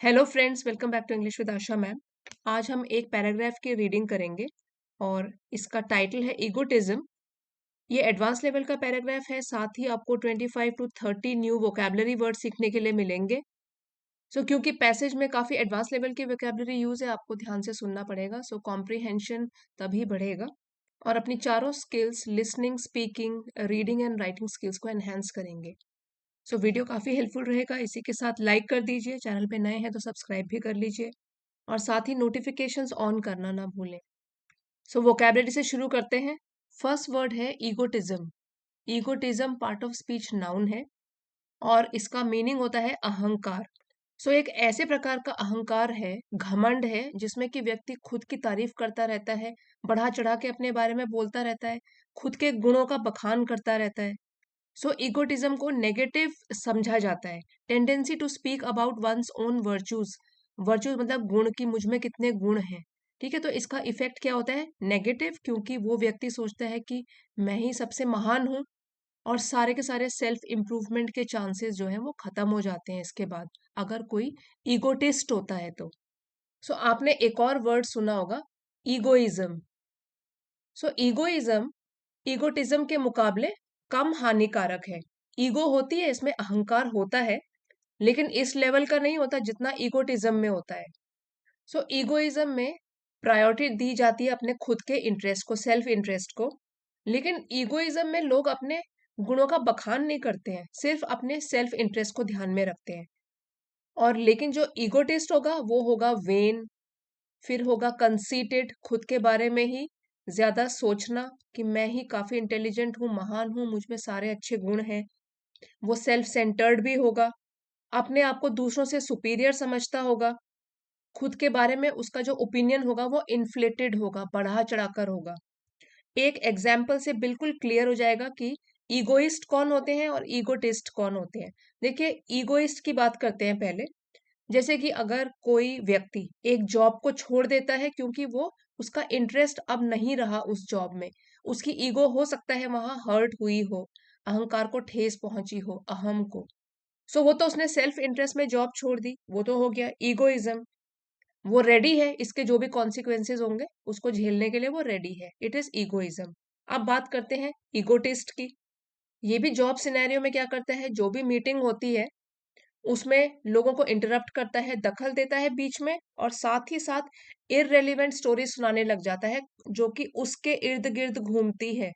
Hello friends, welcome back to English with Asha ma'am. आज हम एक पैराग्राफ की रीडिंग करेंगे और इसका टाइटल है ईगोटिज्म। ये एडवांस लेवल का पैराग्राफ है, साथ ही आपको 25 टू 30 न्यू वोकैबुलरी वर्ड सीखने के लिए मिलेंगे। क्योंकि पैसेज में काफ़ी एडवांस लेवल की वोकैबुलरी यूज़ है, आपको ध्यान से सुनना पड़ेगा। कॉम्प्रिहेंशन तभी बढ़ेगा और अपनी चारों skills listening, speaking, reading and writing skills को एनहेंस करेंगे। वीडियो काफ़ी हेल्पफुल रहेगा। इसी के साथ लाइक कर दीजिए, चैनल पे नए हैं तो सब्सक्राइब भी कर लीजिए और साथ ही नोटिफिकेशंस ऑन करना ना भूलें। वोकैबुलरी से शुरू करते हैं। फर्स्ट वर्ड है ईगोटिज्म। ईगोटिज्म पार्ट ऑफ स्पीच नाउन है और इसका मीनिंग होता है अहंकार। एक ऐसे प्रकार का अहंकार है, घमंड है, जिसमें कि व्यक्ति खुद की तारीफ करता रहता है, बढ़ा चढ़ा के अपने बारे में बोलता रहता है, खुद के गुणों का बखान करता रहता है। ईगोटिज्म को नेगेटिव समझा जाता है। Tendency to speak about one's own virtues. Virtues मतलब गुण, की मुझ में कितने गुण हैं। ठीक है, तो इसका इफेक्ट क्या होता है? नेगेटिव, क्योंकि वो व्यक्ति सोचता है कि मैं ही सबसे महान हूँ और सारे के सारे सेल्फ इम्प्रूवमेंट के चांसेस जो हैं वो खत्म हो जाते हैं इसके बाद, अगर कोई ईगोटिस्ट होता है तो। आपने एक और वर्ड सुना होगा, ईगोइज्म। ईगोइज्म ईगोटिज्म के मुकाबले कम हानिकारक है। ईगो होती है, इसमें अहंकार होता है, लेकिन इस लेवल का नहीं होता जितना ईगोटिज्म में होता है। ईगोइज्म में प्रायोरिटी दी जाती है अपने खुद के इंटरेस्ट को, सेल्फ इंटरेस्ट को। लेकिन ईगोइज्म में लोग अपने गुणों का बखान नहीं करते हैं, सिर्फ अपने सेल्फ इंटरेस्ट को ध्यान में रखते हैं। और लेकिन जो ईगोटिस्ट होगा वो होगा वेन, फिर होगा कंसीटेड, खुद के बारे में ही ज्यादा सोचना कि मैं ही काफी इंटेलिजेंट हूँ, महान हूँ, मुझ में सारे अच्छे गुण हैं। वो सेल्फ सेंटर्ड भी होगा, अपने आप को दूसरों से सुपीरियर समझता होगा। खुद के बारे में उसका जो ओपिनियन होगा वो इन्फ्लेटेड होगा, बढ़ा चढ़ाकर होगा। एक एग्जाम्पल से बिल्कुल क्लियर हो जाएगा कि ईगोइस्ट कौन होते हैं और ईगोटिस्ट कौन होते हैं। देखिए, ईगोइस्ट की बात करते हैं पहले। जैसे कि अगर कोई व्यक्ति एक जॉब को छोड़ देता है क्योंकि वो, उसका इंटरेस्ट अब नहीं रहा उस जॉब में, उसकी ईगो हो सकता है वहां हर्ट हुई हो, अहंकार को ठेस पहुंची हो, अहम को। वो तो उसने सेल्फ इंटरेस्ट में जॉब छोड़ दी, वो तो हो गया ईगोइज्म। वो रेडी है, इसके जो भी कॉन्सिक्वेंसेज होंगे उसको झेलने के लिए वो रेडी है, इट इज ईगोइज्म। अब बात करते हैं ईगोटिस्ट की। ये भी जॉब सिनेरियो में क्या करता है, जो भी मीटिंग होती है उसमें लोगों को इंटरप्ट करता है, दखल देता है बीच में, और साथ ही साथ इररेलेवेंट स्टोरी सुनाने लग जाता है जो कि उसके इर्द गिर्द घूमती है,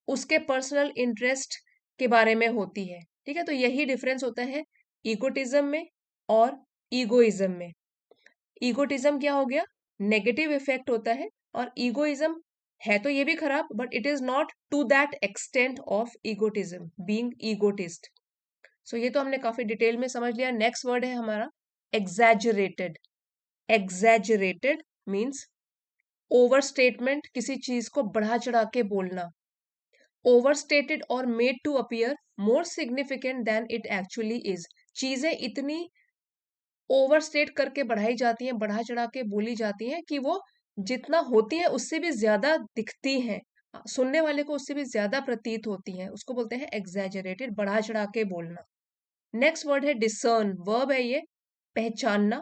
उसके पर्सनल इंटरेस्ट के बारे में होती है। ठीक है, तो यही डिफरेंस होता है ईगोटिज्म में और ईगोइज्म में। ईगोटिज्म क्या हो गया? नेगेटिव इफेक्ट होता है, और ईगोइज्म है तो ये भी खराब, but it is not to that extent of egotism, being egotist. ये तो हमने काफी डिटेल में समझ लिया। नेक्स्ट वर्ड है हमारा exaggerated. Exaggerated means over statement, किसी चीज को बढ़ा चढ़ा के बोलना। ओवरस्टेटेड और made to appear more significant than it actually is. चीजें इतनी ओवरस्टेट करके बढ़ाई जाती हैं, बढ़ा चढ़ा के बोली जाती हैं कि वो जितना होती हैं उससे भी ज्यादा दिखती हैं, सुनने वाले को उससे भी ज्यादा प्रतीत होती हैं, उसको बोलते हैं एग्जैजरेटेड, बढ़ा चढ़ा के बोलना। नेक्स्ट वर्ड है डिसर्न। वर्ब है ये, पहचानना।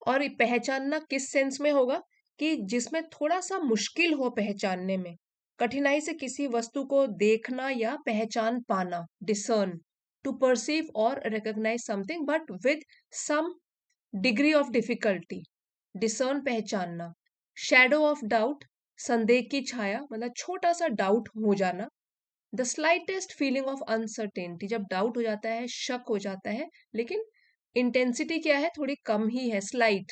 और ये पहचानना किस सेंस में होगा? कि जिसमें थोड़ा सा मुश्किल हो पहचानने में, कठिनाई से किसी वस्तु को देखना या पहचान पाना। डिसर्न, टू परसीव और recognise something but with some degree of difficulty. Discern, पहचानना। शैडो ऑफ डाउट, संदेह की छाया, मतलब छोटा सा डाउट हो जाना। The slightest feeling of uncertainty, जब डाउट हो जाता है, शक हो जाता है, लेकिन इंटेंसिटी क्या है, थोड़ी कम ही है, स्लाइट,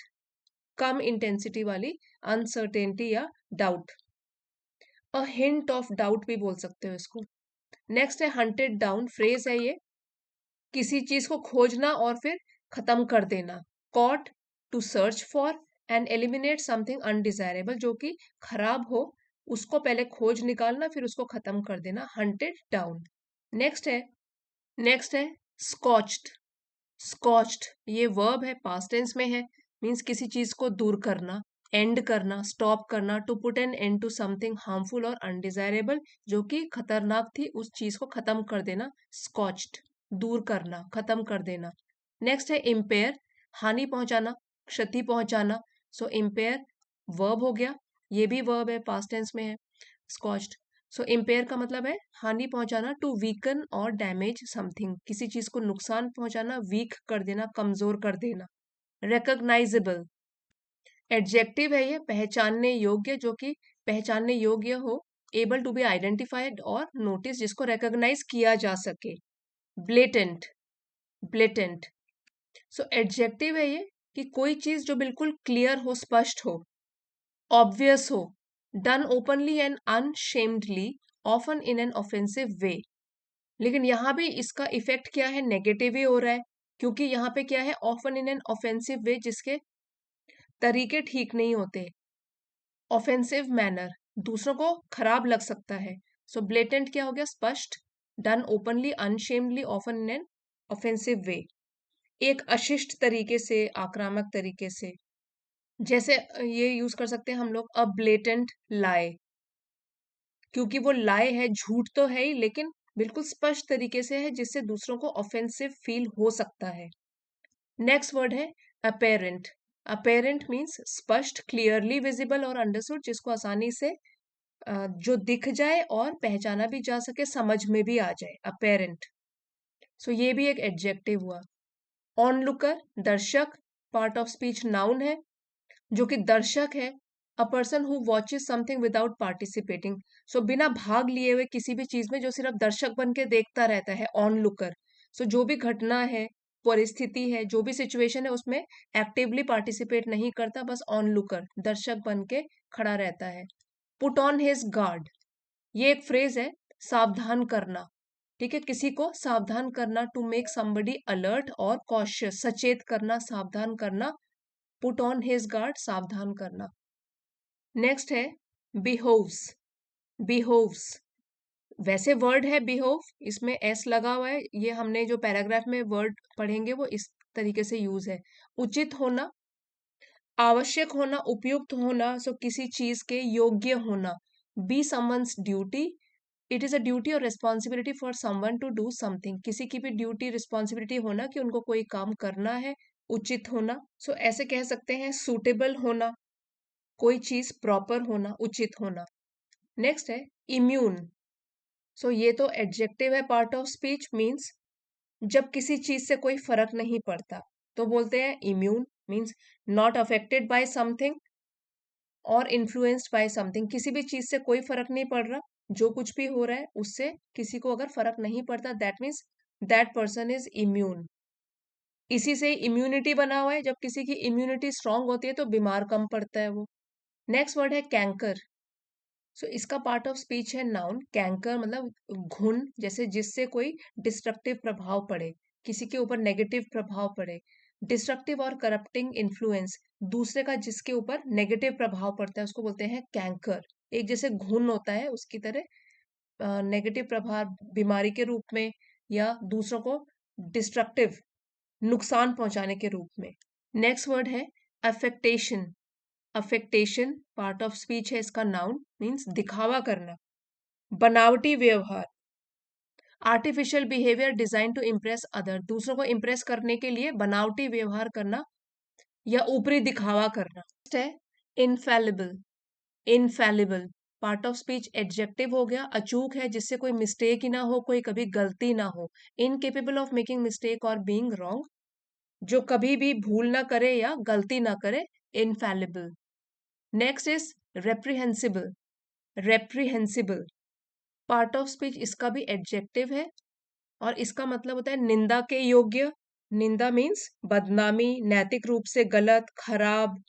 कम इंटेंसिटी वाली अनसर्टेनिटी या doubt. A hint of doubt भी बोल सकते हो इसको। नेक्स्ट है हंटेड डाउन। फ्रेज है ये, किसी चीज को खोजना और फिर खत्म कर देना। Caught, to search for and eliminate something undesirable, जो कि खराब हो उसको पहले खोज निकालना फिर उसको खत्म कर देना, हंटेड डाउन। नेक्स्ट है नेक्स्ट है स्कॉच्ड। स्कॉच्ड ये वर्ब है, पास्ट टेंस में है, मीन्स किसी चीज को दूर करना, एंड करना, स्टॉप करना। To put an end to something harmful और अनडिजायरेबल, जो कि खतरनाक थी, उस चीज को खत्म कर देना। स्कॉच्ड, दूर करना, खत्म कर देना। नेक्स्ट है इम्पेयर, हानि पहुंचाना, क्षति पहुंचाना। सो इम्पेयर वर्ब हो गया, ये भी वर्ब है, पास्ट टेंस में है, स्कॉच्ड। सो इम्पेयर का मतलब है हानि पहुंचाना, टू वीकन और डैमेज समथिंग, किसी चीज को नुकसान पहुंचाना, वीक कर देना, कमजोर कर देना। रिकॉग्नाइजेबल एडजेक्टिव है ये, पहचानने योग्य, जो कि पहचानने योग्य हो, एबल टू बी आइडेंटिफाइड और नोटिस, जिसको रिकॉग्नाइज किया जा सके। ब्लेटेंट, ब्लेटेंट सो एडजेक्टिव है ये कि कोई चीज जो बिल्कुल क्लियर हो, स्पष्ट हो, ऑब्वियस हो, done openly and unashamedly, often in an offensive way. लेकिन यहाँ भी इसका इफेक्ट क्या है, नेगेटिव ही हो रहा है, क्योंकि यहाँ पे क्या है, ऑफन इन एन ऑफेंसिव वे, जिसके तरीके ठीक नहीं होते, ऑफेंसिव मैनर, दूसरों को खराब लग सकता है। सो ब्लेटेंट क्या हो गया, स्पष्ट, done openly, unashamedly, often in an offensive way, एक अशिष्ट तरीके से, आक्रामक तरीके से। जैसे ये यूज कर सकते हैं हम लोग, अ ब्लेटेंट लाई, क्योंकि वो लाए है, झूठ तो है ही, लेकिन बिल्कुल स्पष्ट तरीके से है, जिससे दूसरों को ऑफेंसिव फील हो सकता है। नेक्स्ट वर्ड है अपेरेंट। अपेरेंट मीन्स स्पष्ट, क्लियरली विजिबल और अंडरस्टूड, जिसको आसानी से जो दिख जाए और पहचाना भी जा सके, समझ में भी आ जाए, अपेरेंट। सो ये भी एक एडजेक्टिव हुआ। ऑनलुकर, दर्शक, पार्ट ऑफ स्पीच नाउन है, जो कि दर्शक है, a person who watches something without participating. So बिना भाग लिए हुए किसी भी चीज में, जो सिर्फ दर्शक बन के देखता रहता है, ऑनलुकर। सो जो भी घटना है, परिस्थिति है, जो भी सिचुएशन है, उसमें एक्टिवली पार्टिसिपेट नहीं करता, बस ऑनलुकर, दर्शक बन के खड़ा रहता है। पुट ऑन हिज गार्ड, ये एक फ्रेज है, सावधान करना, ठीक है, किसी को सावधान करना, टू मेक समबडी अलर्ट और कॉशियस, सचेत करना, सावधान करना, पुट ऑन हिज गार्ड, सावधान करना। नेक्स्ट है बिहोव्स। बिहोव्स वैसे वर्ड है बिहोव, इसमें एस लगा हुआ है, ये हमने जो पैराग्राफ में वर्ड पढ़ेंगे वो इस तरीके से यूज है। उचित होना, आवश्यक होना, उपयुक्त होना, सो किसी चीज के योग्य होना। Be someone's duty, it is a duty और responsibility for someone to do something, किसी की भी ड्यूटी रिस्पॉन्सिबिलिटी होना कि उनको कोई काम करना है। उचित होना, सो ऐसे कह सकते हैं सूटेबल होना, कोई चीज प्रॉपर होना, उचित होना। नेक्स्ट है इम्यून। सो ये तो एडजेक्टिव है, पार्ट ऑफ स्पीच, मीन्स जब किसी चीज से कोई फर्क नहीं पड़ता तो बोलते हैं immune, means not affected by something और इन्फ्लुएंस्ड बाय समथिंग, किसी भी चीज से कोई फर्क नहीं पड़ रहा, जो कुछ भी हो रहा है उससे किसी को अगर फर्क नहीं पड़ता, that means that person is immune. इसी से इम्यूनिटी बना हुआ है, जब किसी की इम्यूनिटी स्ट्रांग होती है तो बीमार कम पड़ता है वो। नेक्स्ट वर्ड है कैंकर। सो इसका पार्ट ऑफ स्पीच है नाउन, कैंकर मतलब घुन, जैसे जिससे कोई डिस्ट्रक्टिव प्रभाव पड़े, किसी के ऊपर नेगेटिव प्रभाव पड़े। डिस्ट्रक्टिव और करप्टिंग इन्फ्लुएंस, दूसरे का जिसके ऊपर नेगेटिव प्रभाव पड़ता है, उसको बोलते हैं कैंकर। एक जैसे घुन होता है उसकी तरह नेगेटिव प्रभाव, बीमारी के रूप में या दूसरों को डिस्ट्रक्टिव, नुकसान पहुंचाने के रूप में। नेक्स्ट वर्ड है affectation. Affectation part of speech है, इसका नाउन, मीन्स दिखावा करना, बनावटी व्यवहार। Artificial behaviour designed to impress other, दूसरों को इम्प्रेस करने के लिए बनावटी व्यवहार करना या ऊपरी दिखावा करना। नेक्स्ट है इनफैलिबल। इनफैलिबल पार्ट ऑफ स्पीच एडजेक्टिव हो गया, अचूक है, जिससे कोई मिस्टेक ही ना हो, कोई कभी गलती ना हो। इनकेपेबल ऑफ मेकिंग मिस्टेक और बीइंग रॉन्ग, जो कभी भी भूल ना करे या गलती ना करे, infallible. Next is reprehensible. Reprehensible part of speech, इसका भी एडजेक्टिव है और इसका मतलब होता है निंदा के योग्य। निंदा मीन्स बदनामी, नैतिक रूप से गलत, खराब।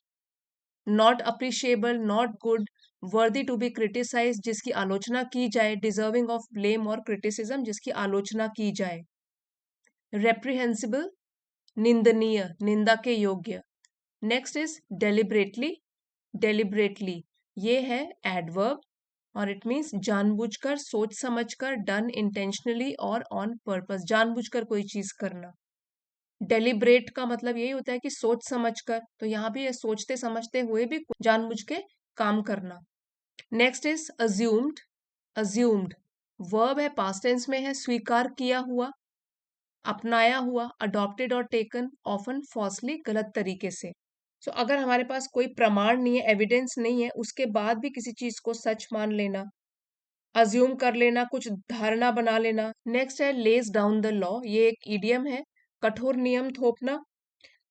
Not appreciable, not good, worthy to be criticise, जिसकी आलोचना की जाए, डिजर्विंग ऑफ ब्लेम और क्रिटिसिज्म, जिसकी आलोचना की जाए। रेप्रिहेंसिबल निंदनीय, निंदा के योग्य। Next is deliberately. डेलिबरेटली ये है एडवर्ब और इट मीन्स जानबूझकर, सोच समझकर, डन इंटेंशनली और ऑन पर्पस, जानबूझकर कोई चीज करना। डेलिब्रेट का मतलब यही होता है कि सोच समझकर, तो यहाँ भी ये सोचते समझते हुए भी जानबूझ के काम करना। Next is assumed. Assumed verb है, पास्ट टेंस में है, स्वीकार किया हुआ, अपनाया हुआ, अडॉप्टेड और टेकन ऑफन फॉल्सली, गलत तरीके से। सो अगर हमारे पास कोई प्रमाण नहीं है, एविडेंस नहीं है, उसके बाद भी किसी चीज को सच मान लेना, अज्यूम कर लेना, कुछ धारणा बना लेना। नेक्स्ट है लेज डाउन द लॉ, ये एक ईडियम है, कठोर नियम थोपना,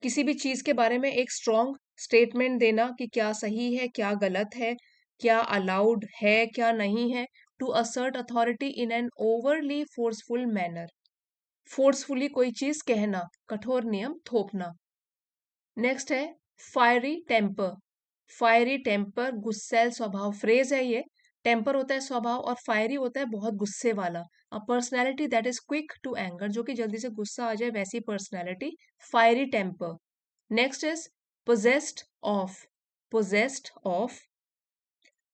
किसी भी चीज के बारे में एक स्ट्रॉन्ग स्टेटमेंट देना कि क्या सही है, क्या गलत है, क्या अलाउड है, क्या नहीं है, to assert authority in an overly forceful manner, forcefully कोई चीज कहना, कठोर नियम थोपना। नेक्स्ट है फायरी टेम्पर, फायरी टेम्पर गुस्सैल स्वभाव, फ्रेज है ये। टेम्पर होता है स्वभाव और फायरी होता है बहुत गुस्से वाला। A personality that is quick to anger, जो कि जल्दी से गुस्सा आ जाए, वैसी personality, fiery temper. Next is possessed of, possessed of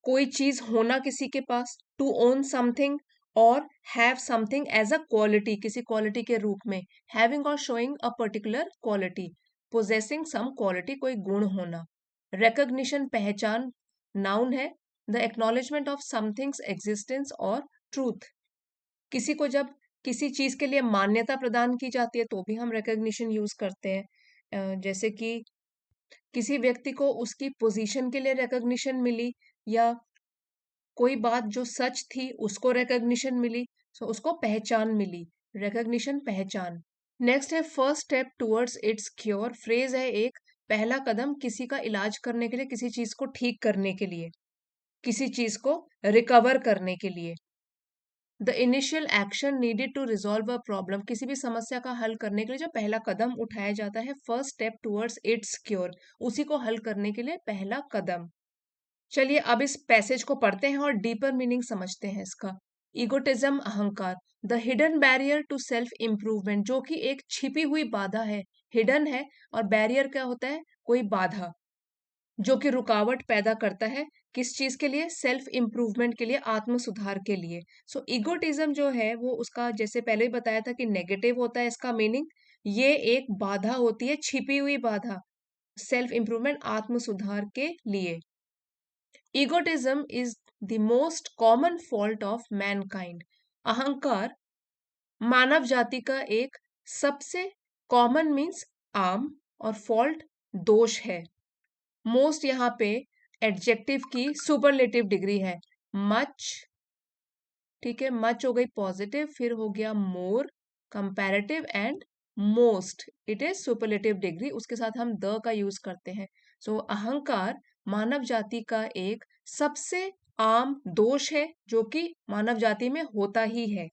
कोई चीज होना किसी के पास, टू ओन समथिंग और have something as a quality, किसी क्वालिटी के रूप में, हैविंग और showing a particular quality, possessing some quality, कोई गुण होना। रिकग्निशन पहचान, नाउन है, the acknowledgement of something's existence और ट्रूथ, किसी को जब किसी चीज के लिए मान्यता प्रदान की जाती है तो भी हम रिकग्निशन यूज करते हैं। जैसे कि किसी व्यक्ति को उसकी पोजीशन के लिए रिकग्निशन मिली, या कोई बात जो सच थी उसको रिकग्निशन मिली, सो उसको पहचान मिली, रिकग्निशन पहचान। नेक्स्ट है first step towards it's cure, phrase है एक, पहला कदम किसी का इलाज करने के लिए, किसी चीज को ठीक करने के लिए, किसी चीज को रिकवर करने के लिए। The initial action needed to resolve a problem, किसी भी समस्या का हल करने के लिए जो पहला कदम उठाया जाता है, first step towards it's cure, उसी को हल करने के लिए पहला कदम। चलिए अब इस पैसेज को पढ़ते हैं और डीपर मीनिंग समझते हैं इसका। इगोटिज्म अहंकार, the hidden barrier to self improvement, जो कि एक छिपी हुई बाधा है, हिडन है, और बैरियर क्या होता है, कोई बाधा, जो कि रुकावट पैदा करता है, किस चीज के लिए, सेल्फ इम्प्रूवमेंट के लिए, आत्म सुधार के लिए। सो इगोटिज्म जो है वो उसका जैसे पहले ही बताया था कि नेगेटिव होता है इसका मीनिंग, ये एक बाधा होती है, छिपी हुई बाधा, सेल्फ इम्प्रूवमेंट, आत्म सुधार के लिए। Egotism is the most common fault of mankind. अहंकार मानव जाति का एक सबसे कॉमन मीन्स आम, और फॉल्ट दोष है। मोस्ट यहाँ पे एडजेक्टिव की सुपरलेटिव डिग्री है, मच, ठीक है, मच हो गई पॉजिटिव, फिर हो गया more comparative, and most it is superlative degree, उसके साथ हम द का यूज करते हैं। सो अहंकार मानव जाति का एक सबसे आम दोष है जो कि मानव जाति में होता ही है।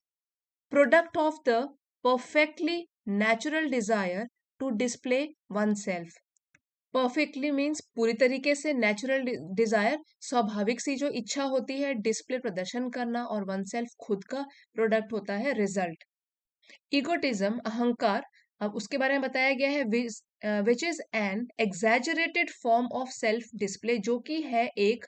Product of the perfectly natural desire to display one self, perfectly means पूरी तरीके से, नेचुरल डिजायर स्वाभाविक सी जो इच्छा होती है, डिस्प्ले प्रदर्शन करना, और वन सेल्फ खुद का प्रोडक्ट होता है, रिजल्ट। इगोटिज्म अहंकार, अब उसके बारे में बताया गया है, which is an exaggerated form of self display, जो कि है एक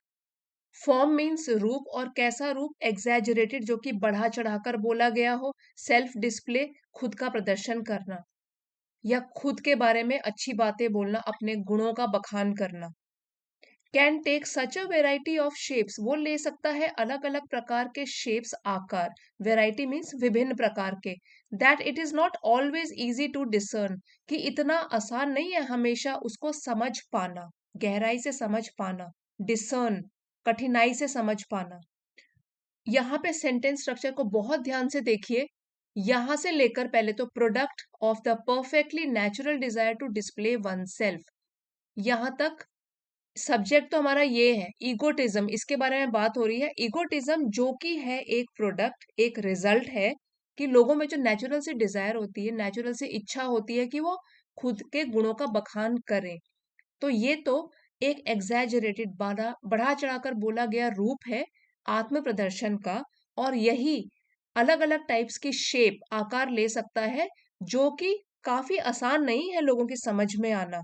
फॉर्म मीन्स रूप, और कैसा रूप, एग्जैजरेटेड, जो कि बढ़ा चढ़ाकर बोला गया हो, सेल्फ डिस्प्ले खुद का प्रदर्शन करना, या खुद के बारे में अच्छी बातें बोलना, अपने गुणों का बखान करना। Can take such a variety of shapes, वो ले सकता है अलग अलग प्रकार के शेप्स, आकार, वेराइटी मीन्स विभिन्न प्रकार के, that it is not always easy to discern, कि इतना आसान नहीं है हमेशा उसको समझ पाना, गहराई से समझ पाना, डिसर्न कठिनाई से समझ पाना। यहाँ पे सेंटेंस स्ट्रक्चर को बहुत ध्यान से देखिए, यहां से लेकर पहले तो product of the perfectly natural desire to display one self, यहां तक सब्जेक्ट तो हमारा ये है ईगोटिज्म, इसके बारे में बात हो रही है। ईगोटिज्म जो कि है एक प्रोडक्ट, एक रिजल्ट है, कि लोगों में जो नेचुरल से डिजायर होती है, नेचुरल से इच्छा होती है कि वो खुद के गुणों का बखान करें, तो ये तो एक एग्जैजरेटेड, बढ़ा चढ़ाकर बोला गया रूप है आत्म प्रदर्शन का, और यही अलग अलग टाइप्स की शेप, आकार ले सकता है, जो कि काफी आसान नहीं है लोगों की समझ में आना।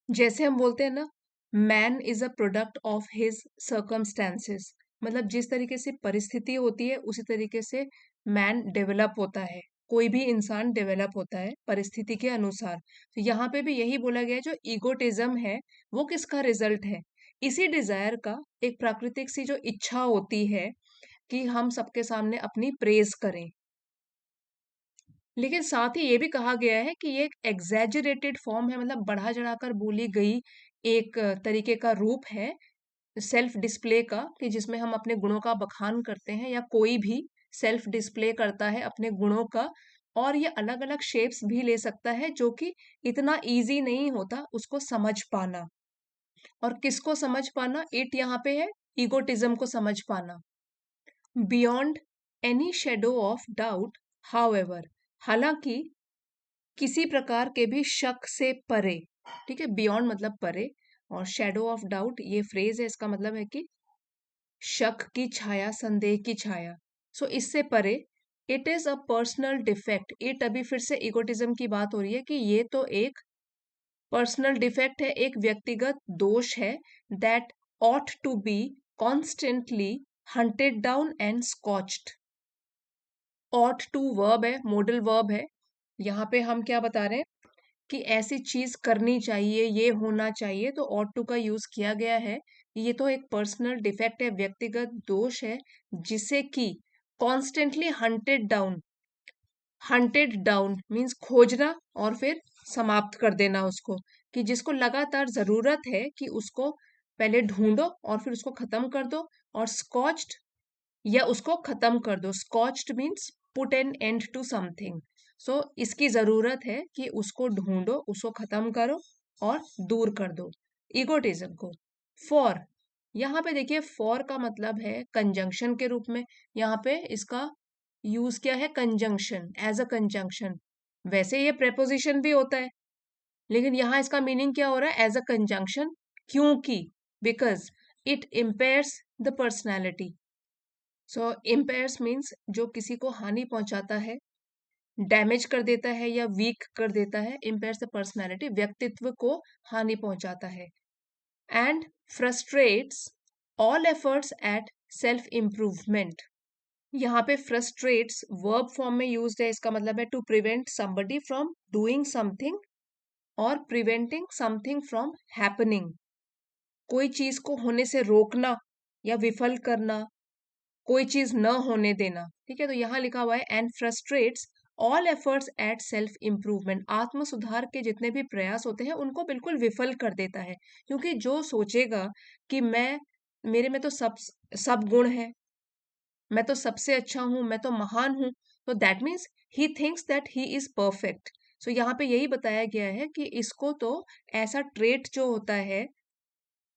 जैसे हम बोलते हैं ना, man is a product of his circumstances, मतलब जिस तरीके से परिस्थिति होती है उसी तरीके से मैन डेवलप होता है, कोई भी इंसान डेवलप होता है परिस्थिति के अनुसार। तो यहाँ पे भी यही बोला गया है, जो ईगोटिज्म है वो किसका रिजल्ट है, इसी डिजायर का, एक प्राकृतिक सी जो इच्छा होती है कि हम सबके सामने अपनी प्रेज करें। लेकिन साथ ही ये भी कहा गया है कि ये एक एग्जैजरेटेड फॉर्म है, मतलब बढ़ा चढ़ाकर बोली गई एक तरीके का रूप है सेल्फ डिस्प्ले का, कि जिसमें हम अपने गुणों का बखान करते हैं, या कोई भी सेल्फ डिस्प्ले करता है अपने गुणों का। और ये अलग अलग शेप्स भी ले सकता है, जो कि इतना इजी नहीं होता उसको समझ पाना। और किसको समझ पाना? इट यहाँ पे है ईगोटिज्म को समझ पाना। Beyond any shadow of doubt however, हालांकि किसी प्रकार के भी शक से परे। ठीक है, बियॉन्ड मतलब परे, और शेडो ऑफ डाउट ये फ्रेज है, इसका मतलब है कि शक की छाया, संदेह की छाया। सो इससे परे, it is a personal defect. It अभी फिर से इगोटिज्म की बात हो रही है कि ये तो एक पर्सनल डिफेक्ट है, एक व्यक्तिगत दोष है, that ought to be constantly hunted down and scotched. Ought to verb है, मॉडल वर्ब है। यहाँ पे हम क्या बता रहे हैं कि ऐसी चीज करनी चाहिए, ये होना चाहिए, तो ऑट टू का यूज किया गया है। ये तो एक पर्सनल डिफेक्ट है, व्यक्तिगत दोष है, जिसे कि constantly hunted down. Hunted down means खोजना और फिर समाप्त कर देना उसको, कि जिसको लगातार जरूरत है कि उसको पहले ढूंढो और फिर उसको खत्म कर दो। और स्कॉच्ड, या उसको खत्म कर दो। Scotched means put an end to something. So इसकी जरूरत है कि उसको ढूंढो, उसको खत्म करो और दूर कर दो इगोटिज्म को। फॉर, यहाँ पे देखिए फॉर का मतलब है कंजंक्शन के रूप में। यहाँ पे इसका यूज क्या है? Conjunction, as a conjunction. वैसे ये प्रेपोजिशन भी होता है, लेकिन यहाँ इसका मीनिंग क्या हो रहा है? As a conjunction. क्योंकि, because it impairs the personality. So impairs means जो किसी को हानि पहुंचाता है, डैमेज कर देता है या वीक कर देता है। इम्पेयर्स द पर्सनैलिटी, व्यक्तित्व को हानि पहुंचाता है। And frustrates all efforts at self improvement. यहाँ पे फ्रस्ट्रेट्स वर्ब फॉर्म में यूज्ड है, इसका मतलब है to prevent somebody from doing something और प्रिवेंटिंग समथिंग फ्रॉम हैपनिंग। कोई चीज को होने से रोकना या विफल करना, कोई चीज न होने देना। ठीक है, तो यहाँ लिखा हुआ है and frustrates all efforts at self improvement. आत्म सुधार के जितने भी प्रयास होते हैं उनको बिल्कुल विफल कर देता है। क्योंकि जो सोचेगा कि मैं, मेरे में तो सब गुण है, मैं तो सबसे अच्छा हूं, मैं तो महान हूं, तो that means he thinks that he is perfect. So यहाँ पे यही बताया गया है कि इसको तो ऐसा ट्रेट जो होता है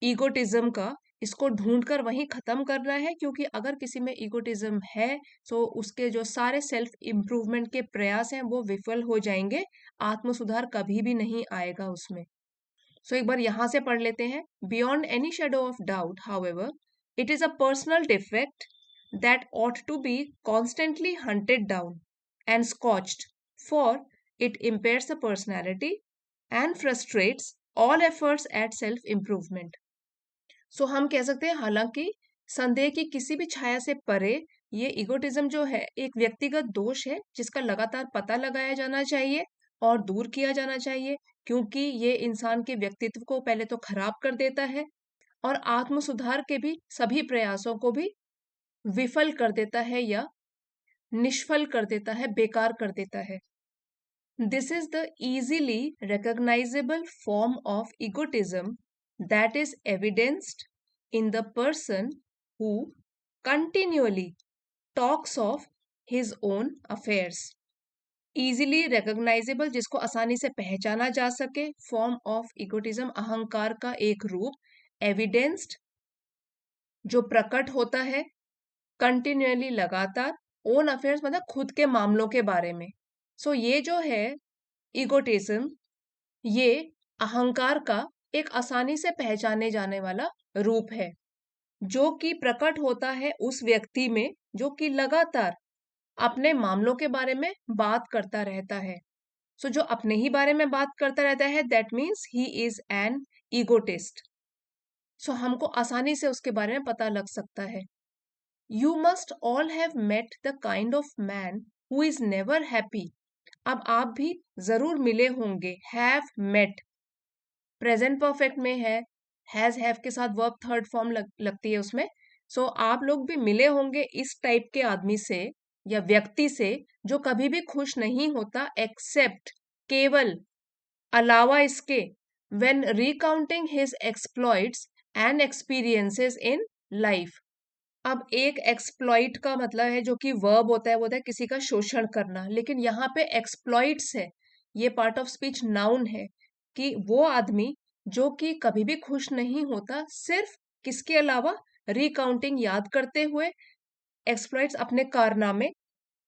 ईगोटिज्म का, इसको ढूंढकर वहीं खत्म करना है। क्योंकि अगर किसी में ईगोटिज्म है तो उसके जो सारे सेल्फ इम्प्रूवमेंट के प्रयास हैं वो विफल हो जाएंगे, आत्म सुधार कभी भी नहीं आएगा उसमें। सो एक बार यहां से पढ़ लेते हैं। Beyond any shadow of doubt however, it is a personal defect that ought to be constantly hunted down and scotched, for it impairs the personality and frustrates all efforts at self improvement. सो हम कह सकते हैं, हालांकि संदेह की किसी भी छाया से परे, ये इगोटिज्म जो है एक व्यक्तिगत दोष है, जिसका लगातार पता लगाया जाना चाहिए और दूर किया जाना चाहिए। क्योंकि ये इंसान के व्यक्तित्व को पहले तो खराब कर देता है और आत्म सुधार के भी सभी प्रयासों को भी विफल कर देता है या निष्फल कर देता है, बेकार कर देता है। This is the easily recognizable form of egotism that is evidenced in the person who continually talks of his own affairs. Easily recognizable, जिसको आसानी से पहचाना जा सके, फॉर्म ऑफ इगोटिज्म, अहंकार का एक रूप। एविडेंस्ड, जो प्रकट होता है, कंटिन्यूअली लगातार, ओन अफेयर्स मतलब खुद के मामलों के बारे में। सो ये जो है इगोटिज्म, ये अहंकार का एक आसानी से पहचाने जाने वाला रूप है, जो कि प्रकट होता है उस व्यक्ति में जो कि लगातार अपने मामलों के बारे में बात करता रहता है। सो जो अपने ही बारे में बात करता रहता है, that means he is an egotist. So हमको आसानी से उसके बारे में पता लग सकता है। You must all have met the kind of man who is never happy. अब आप भी जरूर मिले होंगे। हैव मेट प्रेजेंट परफेक्ट में है, हैज हैव के साथ वर्ब थर्ड फॉर्म लगती है उसमें। सो आप लोग भी मिले होंगे इस टाइप के आदमी से या व्यक्ति से जो कभी भी खुश नहीं होता, एक्सेप्ट, केवल, अलावा इसके, when recounting his exploits and experiences in life. अब एक एक्सप्लॉइट का मतलब है, जो कि वर्ब होता है, वो होता है किसी का शोषण करना, लेकिन यहाँ पे एक्सप्लॉइट्स है, ये पार्ट ऑफ स्पीच नाउन है, कि वो आदमी जो कि कभी भी खुश नहीं होता, सिर्फ किसके अलावा, रिकाउंटिंग, याद करते हुए, एक्सप्लॉइट्स, अपने कारनामे,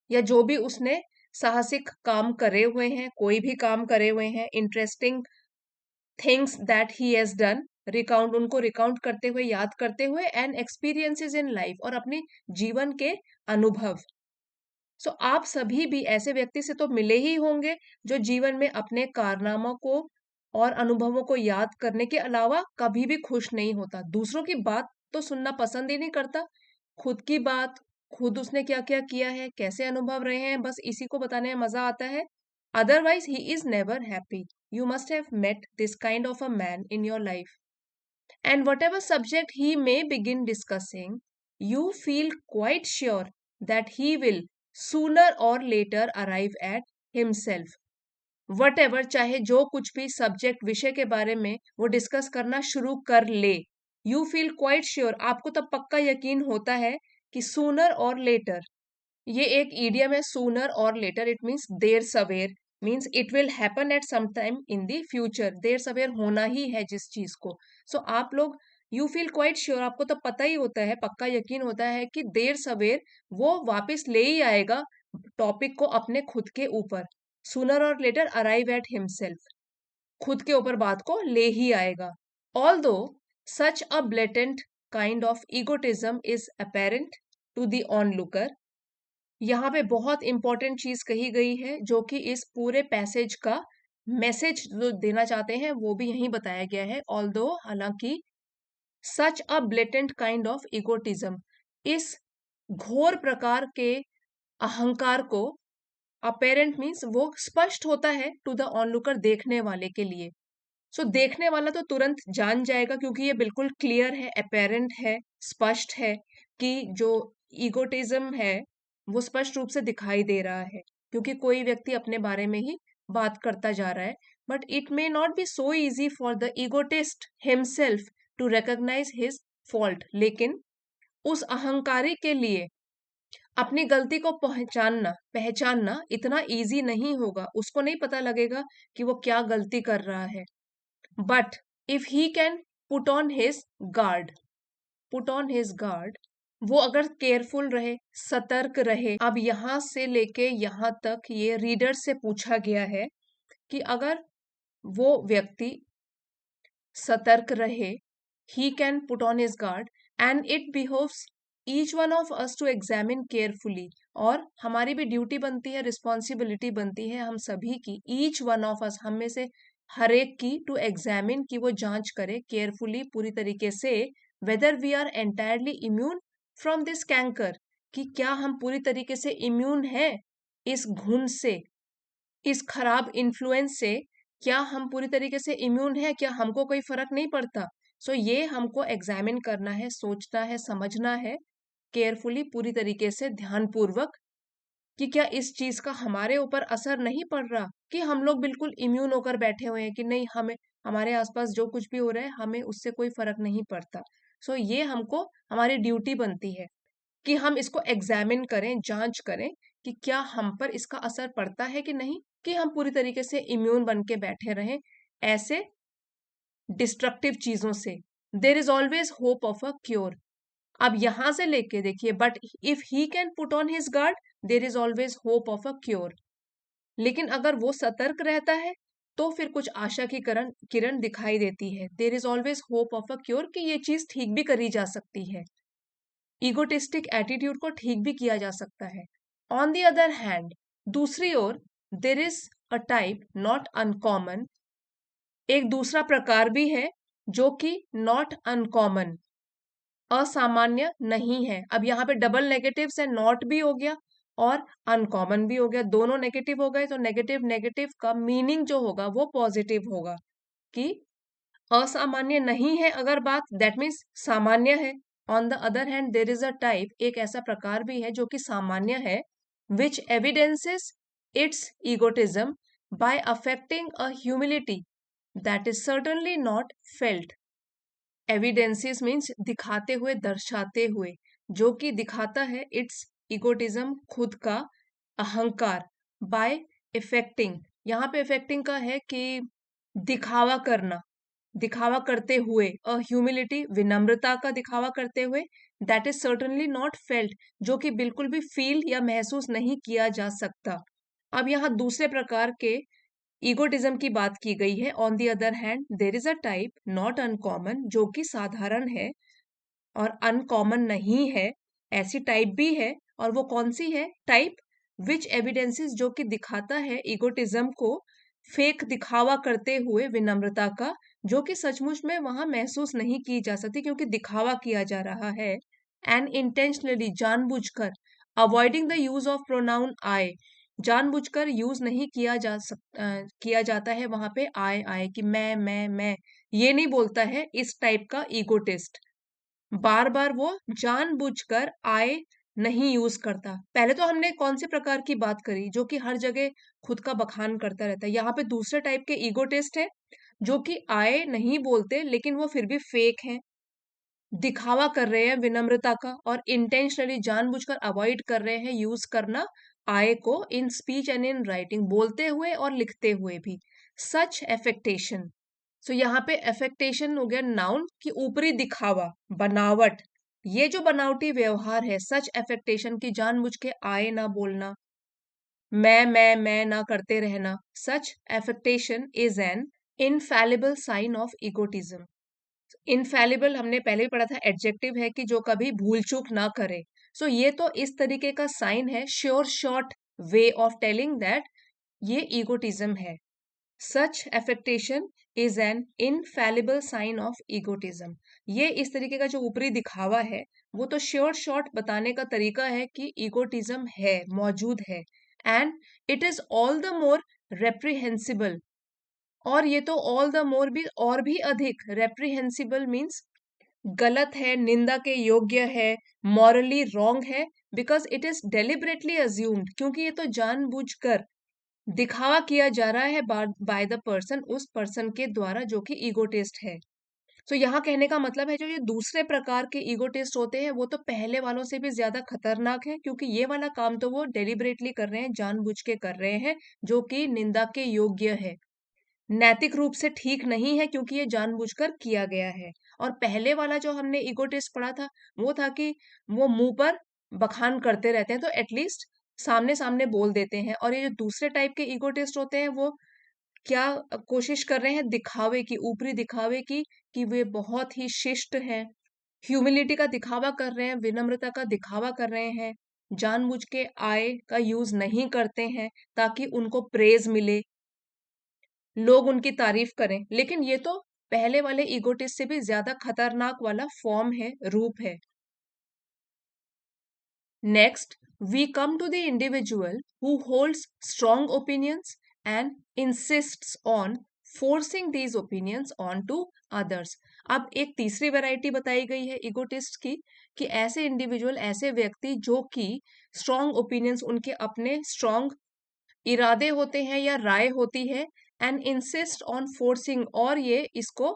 या जो भी उसने साहसिक काम करे हुए हैं, कोई भी काम करे हुए हैं, interesting things that he has done, recount, उनको रिकाउंट करते हुए, याद करते हुए, एंड एक्सपीरियंसेस इन लाइफ, और अपने जीवन के अनुभव। सो आप सभी भी ऐसे व्यक्ति से तो मिले ही होंगे जो जीवन में अपने कारनामों को और अनुभवों को याद करने के अलावा कभी भी खुश नहीं होता, दूसरों की बात तो सुनना पसंद ही नहीं करता, खुद की बात, खुद उसने क्या क्या किया है, कैसे अनुभव रहे हैं, बस इसी को बताने में मजा आता है। Otherwise he is never happy. You must have met this kind of a man in your life. And whatever subject he may begin discussing, you feel quite sure that he will sooner or later arrive at himself. Whatever, चाहे जो कुछ भी subject, विषय के बारे में वो discuss करना शुरू कर ले, यू फील क्वाइट श्योर, आपको तब पक्का यकीन होता है कि सूनर और लेटर, ये एक ईडियम है, सूनर और लेटर, इट मीन्स देर सवेर, means it will happen at some time in the future, देर सवेर होना ही है जिस चीज को। सो आप लोग, यू फील क्वाइट श्योर, आपको तो पता ही होता है, पक्का यकीन होता है कि देर सवेर वो वापस ले ही आएगा टॉपिक को अपने खुद के ऊपर, सूनर और लेटर अराइव एट हिमसेल्फ, खुद के ऊपर बात को ले ही आएगा। Although such a blatant kind of egotism is apparent to the onlooker, यहाँ पे बहुत इंपॉर्टेंट चीज कही गई है, जो कि इस पूरे पैसेज का मैसेज जो देना चाहते हैं वो भी यहीं बताया गया है। ऑल्दो, हालांकि, सच a blatant kind of egotism, इस घोर प्रकार के अहंकार को, अपेरेंट मीन्स वो स्पष्ट होता है, टू द ऑनलुकर, देखने वाले के लिए। सो देखने वाला तो तुरंत जान जाएगा, क्योंकि ये बिल्कुल क्लियर है, अपेरेंट है, स्पष्ट है, कि जो ईगोटिज्म है वो स्पष्ट रूप से दिखाई दे रहा है, क्योंकि कोई व्यक्ति अपने बारे में ही बात करता जा रहा है। But it may not be so easy for the egotist himself to recognise his fault, लेकिन उस अहंकारी के लिए अपनी गलती को पहचानना इतना इजी नहीं होगा, उसको नहीं पता लगेगा कि वो क्या गलती कर रहा है। But if he can put on his guard, put on his guard, वो अगर केयरफुल रहे, सतर्क रहे। अब यहां से लेके यहां तक ये रीडर से पूछा गया है कि अगर वो व्यक्ति सतर्क रहे, he can put on his guard, and it behoves each one of us to examine carefully, और हमारी भी ड्यूटी बनती है, रिस्पॉन्सिबिलिटी बनती है हम सभी की, each one of us, हम में से हर एक की, टू एग्जामिन, की वो जांच करे केयरफुली, पूरी तरीके से, whether we are entirely immune from this canker, कि क्या हम पूरी तरीके से इम्यून हैं इस घुन से, इस खराब इन्फ्लुएंस से, क्या हम पूरी तरीके से इम्यून है, क्या हमको कोई फर्क नहीं पड़ता। सो ये हमको एग्जामिन करना है, सोचना है, समझना है केयरफुली, पूरी तरीके से, ध्यानपूर्वक, कि क्या इस चीज का हमारे ऊपर असर नहीं पड़ रहा, कि हम लोग बिल्कुल इम्यून होकर बैठे हुए हैं, कि नहीं, हमें हमारे आसपास जो कुछ भी हो रहा है हमें उससे कोई फर्क नहीं पड़ता। सो ये हमको, हमारी ड्यूटी बनती है कि हम इसको एग्जामिन करें, जांच करें कि क्या हम पर इसका असर पड़ता है कि नहीं, कि हम पूरी तरीके से इम्यून बन के बैठे रहें ऐसे डिस्ट्रक्टिव चीजों से। There is always hope of a cure. अब यहां से लेके देखिए, but if he can put on his guard, there is always hope of a cure, लेकिन अगर वो सतर्क रहता है तो फिर कुछ आशा की किरण किरण दिखाई देती है। There is always hope of a cure, कि ये चीज ठीक भी करी जा सकती है, ईगोटिस्टिक एटीट्यूड को ठीक भी किया जा सकता है। ऑन द अदर हैंड, दूसरी ओर, there is a type not uncommon, एक दूसरा प्रकार भी है जो कि नॉट अनकॉमन, असामान्य नहीं है। अब यहाँ पे डबल नेगेटिव से नॉट भी हो गया और अनकॉमन भी हो गया, दोनों नेगेटिव हो गए, तो नेगेटिव नेगेटिव का मीनिंग जो होगा वो पॉजिटिव होगा, कि असामान्य नहीं है अगर बात, दैट मीन्स सामान्य है। On the other hand, there is a type, एक ऐसा प्रकार भी है जो कि सामान्य है, which evidences its egotism by affecting a humility that is certainly not felt. Evidences means दिखाते हुए, दर्शाते हुए, जो कि दिखाता है इट्स इगोटिज्म, खुद का अहंकार, बाय इफेक्टिंग, यहाँ पे इफेक्टिंग का है कि दिखावा करना, दिखावा करते हुए, अ ह्यूमिलिटी, विनम्रता का दिखावा करते हुए, that is certainly not felt, जो कि बिल्कुल भी फील या महसूस नहीं किया जा सकता। अब यहाँ दूसरे प्रकार के ईगोटिज्म की बात की गई है। On the other hand there is a type not uncommon, जो कि साधारण है और अनकॉमन नहीं है, ऐसी टाइप भी है। और वो कौन सी है टाइप? विच एविडेंसेस, जो कि दिखाता है ईगोटिज्म को फेक दिखावा करते हुए विनम्रता का, जो कि सचमुच में वहां महसूस नहीं की जा सकती क्योंकि दिखावा किया जा रहा है। एंड इंटेंशनली, जानबूझकर, avoiding the use of pronoun आई, जानबूझकर यूज नहीं किया जाता है वहां पे आई कि मैं ये नहीं बोलता है इस टाइप का ईगोटिस्ट। बार बार वो जानबूझकर आई नहीं यूज करता। पहले तो हमने कौन से प्रकार की बात करी, जो कि हर जगह खुद का बखान करता रहता है। यहाँ पे दूसरे टाइप के ईगोटिस्ट है जो कि आए नहीं बोलते लेकिन वो फिर भी फेक हैं, दिखावा कर रहे हैं विनम्रता का, और इंटेंशनली, जानबूझकर अवॉइड कर रहे हैं यूज करना आय को in speech and in writing, बोलते हुए और लिखते हुए भी। सच एफेक्टेशन, सो यहाँ पे एफेक्टेशन हो गया नाउन की ऊपरी दिखावा, बनावट। ये जो बनावटी व्यवहार है, सच एफेक्टेशन की, जानबूझ के आए ना बोलना, मैं ना करते रहना, such affectation is an infallible sign of egotism. Infallible हमने पहले ही पढ़ा था, एडजेक्टिव है कि जो कभी भूल चूक ना करे। सो ये तो इस तरीके का साइन है, sure short way of telling that ये ईगोटिज्म है। सच affectation is an infallible sign of ईगोटिज्म। ये इस तरीके का जो ऊपरी दिखावा है, वो तो श्योर शॉर्ट बताने का तरीका है कि ईगोटिज्म है, मौजूद है। And it is all the more reprehensible, और ये तो ऑल द मोर भी और भी अधिक, रेप्रिहेंसिबल मीन्स गलत है, निंदा के योग्य है, मॉरली रॉन्ग है, because it is deliberately assumed, क्योंकि ये तो जानबूझकर दिखावा किया जा रहा है बाय द पर्सन, उस पर्सन के द्वारा जो कि ईगोटिस्ट है। तो यहाँ कहने का मतलब है जो ये दूसरे प्रकार के ईगोटिस्ट होते हैं वो तो पहले वालों से भी ज्यादा खतरनाक है, क्योंकि ये वाला काम तो वो डेलिबरेटली कर रहे हैं, जानबूझ के कर रहे हैं, जो कि निंदा के योग्य है, नैतिक रूप से ठीक नहीं है, क्योंकि ये जानबूझकर किया गया है। और पहले वाला जो हमने ईगोटिस्ट पढ़ा था, वो था कि वो मुंह पर बखान करते रहते हैं, तो एटलीस्ट सामने सामने बोल देते हैं। और ये जो दूसरे टाइप के ईगोटिस्ट होते हैं, वो क्या कोशिश कर रहे हैं? दिखावे की, ऊपरी दिखावे की, कि वे बहुत ही शिष्ट हैं, ह्यूमिलिटी का दिखावा कर रहे हैं, विनम्रता का दिखावा कर रहे हैं, जानबूझ के आय का यूज नहीं करते हैं ताकि उनको प्रेज मिले, लोग उनकी तारीफ करें। लेकिन ये तो पहले वाले ईगोटिस्ट से भी ज्यादा खतरनाक वाला फॉर्म है, रूप है। Next we come to the individual who holds strong opinions and insists on forcing these opinions on to others. अब एक तीसरी वैरायटी बताई गई है ईगोटिस्ट की, कि ऐसे इंडिविजुअल, ऐसे व्यक्ति जो कि स्ट्रॉन्ग ओपिनियंस, उनके अपने स्ट्रॉन्ग इरादे होते हैं या राय होती है, एंड इंसिस्ट ऑन फोर्सिंग, और ये इसको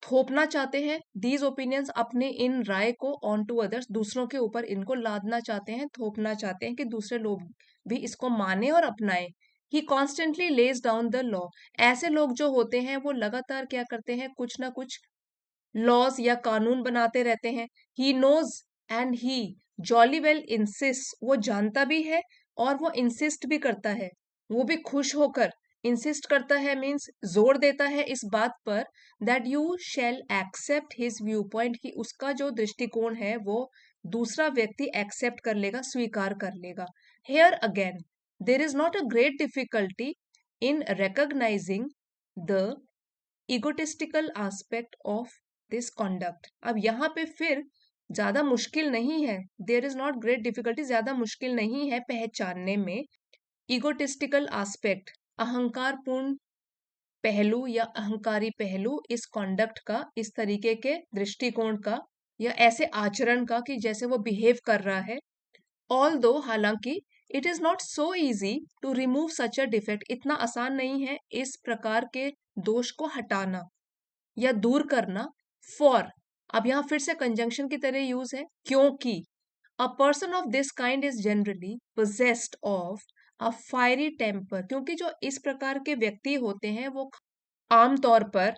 थोपना चाहते हैं, दीज ओपिनियंस, अपने इन राय को, ऑन टू अदर्स, दूसरों के ऊपर इनको लादना चाहते हैं, थोपना चाहते हैं कि दूसरे लोग भी इसको माने और अपनाएं। He constantly lays down the law, ऐसे लोग जो होते हैं वो लगातार क्या करते हैं? कुछ ना कुछ लॉज या कानून बनाते रहते हैं। He knows and he jolly well insist, वो जानता भी है और वो इंसिस्ट भी करता है, वो भी खुश होकर इंसिस्ट करता है, मीन्स जोर देता है इस बात पर, that you shall accept his view point, कि उसका जो दृष्टिकोण है वो दूसरा व्यक्ति एक्सेप्ट कर लेगा, स्वीकार कर लेगा। Here again there is not a great difficulty in recognising the egotistical aspect of this conduct. अब यहाँ पे फिर ज्यादा मुश्किल नहीं है, there is not great difficulty, ज्यादा मुश्किल नहीं है पहचानने में इगोटिस्टिकल एस्पेक्ट, अहंकारपूर्ण पहलू या अहंकारी पहलू इस कॉन्डक्ट का, इस तरीके के दृष्टिकोण का या ऐसे आचरण का कि जैसे वो बिहेव कर रहा है। ऑल दो, हालांकि it is not so easy to remove such a defect. इतना आसान नहीं है इस प्रकार के दोष को हटाना या दूर करना। फॉर, अब यहां फिर से कंजंक्शन की तरह यूज है, क्योंकि a person of this kind is generally possessed of a fiery temper, क्योंकि जो इस प्रकार के व्यक्ति होते हैं वो आमतौर पर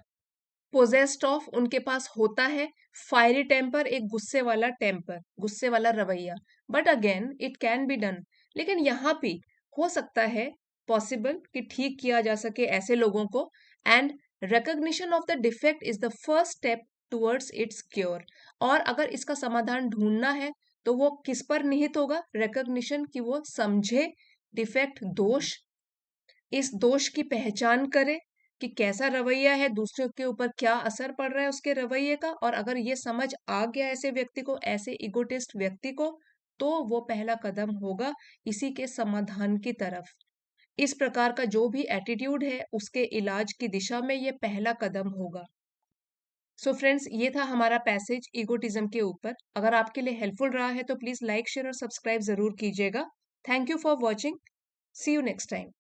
पोजेस्ड ऑफ, उनके पास होता है फायरी टेम्पर, एक गुस्से वाला टेम्पर, गुस्से वाला रवैया। But again it can be done, लेकिन यहाँ भी हो सकता है पॉसिबल कि ठीक किया जा सके ऐसे लोगों को। And recognition of the defect is the first step towards it's cure. और अगर इसका समाधान ढूंढना है तो वो किस पर निहित होगा? रिकॉग्निशन, की वो समझे डिफेक्ट, दोष, इस दोष की पहचान करे कि कैसा रवैया है, दूसरों के ऊपर क्या असर पड़ रहा है उसके रवैये का। और अगर ये समझ आ गया ऐसे व्यक्ति को, ऐसे इगोटिस्ट व्यक्ति को, तो वो पहला कदम होगा इसी के समाधान की तरफ। इस प्रकार का जो भी एटीट्यूड है उसके इलाज की दिशा में ये पहला कदम होगा। सो फ्रेंड्स, ये था हमारा पैसेज ईगोटिज्म के ऊपर। अगर आपके लिए हेल्पफुल रहा है तो प्लीज लाइक, शेयर और सब्सक्राइब जरूर कीजिएगा। Thank you for watching. See you next time.